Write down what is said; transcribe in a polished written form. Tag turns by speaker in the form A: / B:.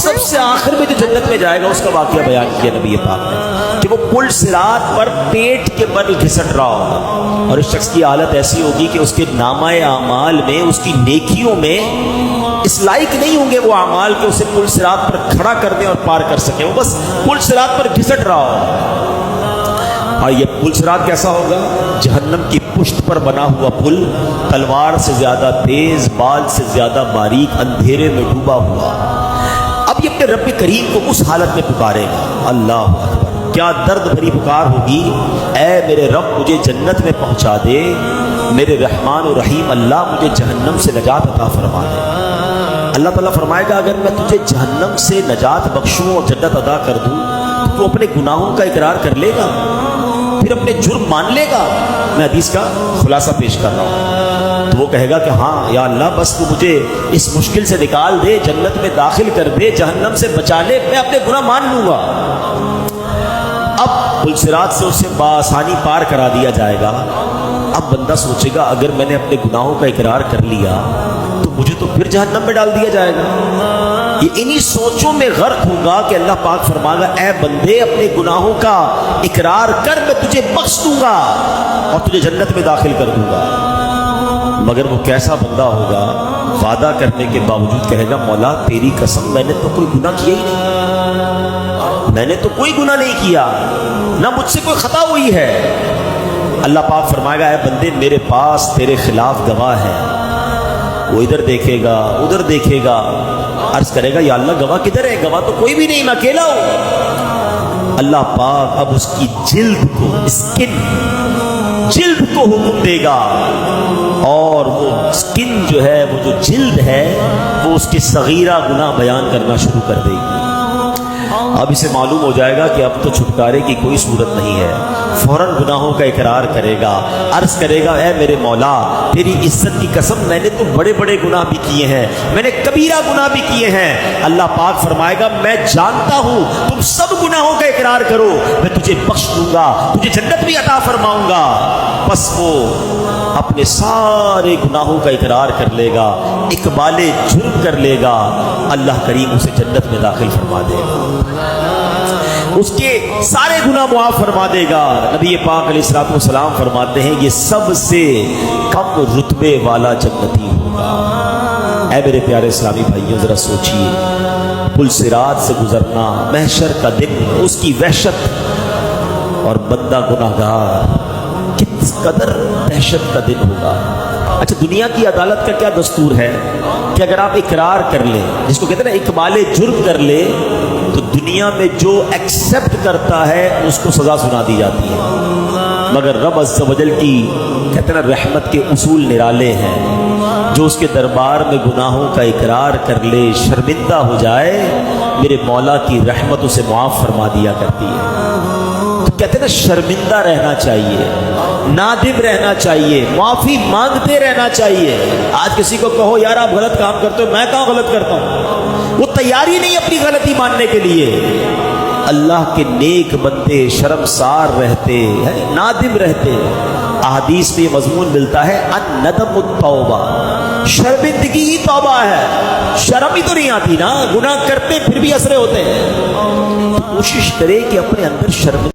A: سب سے آخر میں جو جنت میں جائے گا اس کا واقعہ بیان کیا نبی پاک نے کہ وہ پل صراط پر پیٹ کے بل گھسٹ رہا ہوگا اور اس شخص کی حالت ایسی ہوگی کہ اس کے نامہ اعمال میں، اس کی نیکیوں میں اس لائق نہیں ہوں گے وہ اعمال کہ اسے پل صراط پر کھڑا کر دیں اور پار کر سکیں، وہ بس پل صراط پر گھسٹ رہا ہوگا۔ اور یہ پل صراط کیسا ہوگا؟ جہنم کی پشت پر بنا ہوا پل، تلوار سے زیادہ تیز، بال سے زیادہ باریک، اندھیرے میں ڈوبا ہوا۔ اب یہ اپنے رب کریم کو اس حالت میں پکارے گا۔ اللہ اکبر، کیا درد بھری پکار ہوگی! اے میرے رب مجھے جنت میں پہنچا دے، میرے رحمان و رحیم اللہ مجھے جہنم سے نجات عطا فرما دے۔ اللہ تعالیٰ فرمائے گا اگر میں تجھے جہنم سے نجات بخشوں اور جنت ادا کر دوں تو اپنے گناہوں کا اقرار کر لے گا، پھر اپنے جرم مان لے گا؟ میں حدیث کا خلاصہ پیش کر رہا ہوں۔ تو وہ کہے گا کہ ہاں یا اللہ بس تو مجھے اس مشکل سے نکال دے، جنت میں داخل کر دے، جہنم سے بچا لے، میں اپنے گناہ مان لوں گا۔ اب پل صراط سے اسے بآسانی پار کرا دیا جائے گا۔ اب بندہ سوچے گا اگر میں نے اپنے گناہوں کا اقرار کر لیا تو مجھے تو پھر جہنم میں ڈال دیا جائے گا۔ یہ انہی سوچوں میں غرق ہوگا کہ اللہ پاک فرمائے گا اے بندے اپنے گناہوں کا اقرار کر، میں تجھے بخش دوں گا اور تجھے جنت میں داخل کر دوں گا۔ مگر وہ کیسا بندہ ہوگا؟ وعدہ کرنے کے باوجود کہے گا مولا تیری قسم میں نے تو کوئی گناہ کیا ہی نہیں، میں نے تو کوئی گناہ نہیں کیا، نہ مجھ سے کوئی خطا ہوئی ہے۔ اللہ پاک فرمائے گا اے بندے میرے پاس تیرے خلاف گواہ ہے۔ وہ ادھر دیکھے گا ادھر دیکھے گا، عرض کرے گا یا اللہ گواہ کدھر ہے؟ گواہ تو کوئی بھی نہیں، میں اکیلا ہوں۔ اللہ پاک اب اس کی جلد کو، اسکن جلد کو حکم دے گا اور وہ اسکن جو ہے، وہ جو جلد ہے، وہ اس کے صغیرہ گناہ بیان کرنا شروع کر دے گی۔ اب اسے معلوم ہو جائے گا کہ اب تو چھٹکارے کی کوئی صورت نہیں ہے، فوراً گناہوں کا اقرار کرے گا، عرض کرے گا اے میرے مولا تیری عزت کی قسم میں نے تو بڑے بڑے گناہ بھی کیے ہیں، میں نے کبیرہ گناہ بھی کیے ہیں۔ اللہ پاک فرمائے گا میں جانتا ہوں تم سب گناہوں کا اقرار کرو، میں تجھے بخش دوں گا، تجھے جنت بھی عطا فرماؤں گا۔ بس وہ اپنے سارے گناہوں کا اقرار کر لے گا، اقبال جرم کر لے گا، اللہ کریم اسے جنت میں داخل فرما دے گا، اس کے سارے گناہ معاف فرما دے گا۔ نبی پاک علیہ الصلوۃ والسلام فرماتے ہیں یہ سب سے کم رتبے والا جنتی ہوگا۔ اے میرے پیارے اسلامی بھائیوں ذرا سوچئے، پل صراط سے گزرنا، محشر کا دن، اس کی وحشت، اور بندہ گناہگار، کس قدر دہشت کا دن ہوگا۔ اچھا دنیا کی عدالت کا کیا دستور ہے کہ اگر آپ اقرار کر لیں، جس کو کہتے ہیں نا اقبال جرم کر لے، تو دنیا میں جو ایکسپٹ کرتا ہے اس کو سزا سنا دی جاتی ہے، مگر رب عز و جل کی کہتے ہیں نا رحمت کے اصول نرالے ہیں، جو اس کے دربار میں گناہوں کا اقرار کر لے، شرمندہ ہو جائے، میرے مولا کی رحمت اسے معاف فرما دیا کرتی ہے۔ تو کہتے ہیں نا شرمندہ رہنا چاہیے، نادم رہنا چاہیے، معافی مانگتے رہنا چاہیے۔ آج کسی کو کہو یار آپ غلط کام کرتے ہو، میں کہاں غلط کرتا ہوں، وہ تیاری نہیں اپنی غلطی ماننے کے لیے۔ اللہ کے نیک بندے شرمسار رہتے ہیں، نادم رہتے۔ احادیث میں یہ مضمون ملتا ہے الندم التوبہ، شرمندگی ہی توبہ ہے۔ شرم ہی تو نہیں آتی نا، گناہ کرتے پھر بھی اسرے ہوتے ہیں۔ کوشش کرے کہ اپنے اندر شرم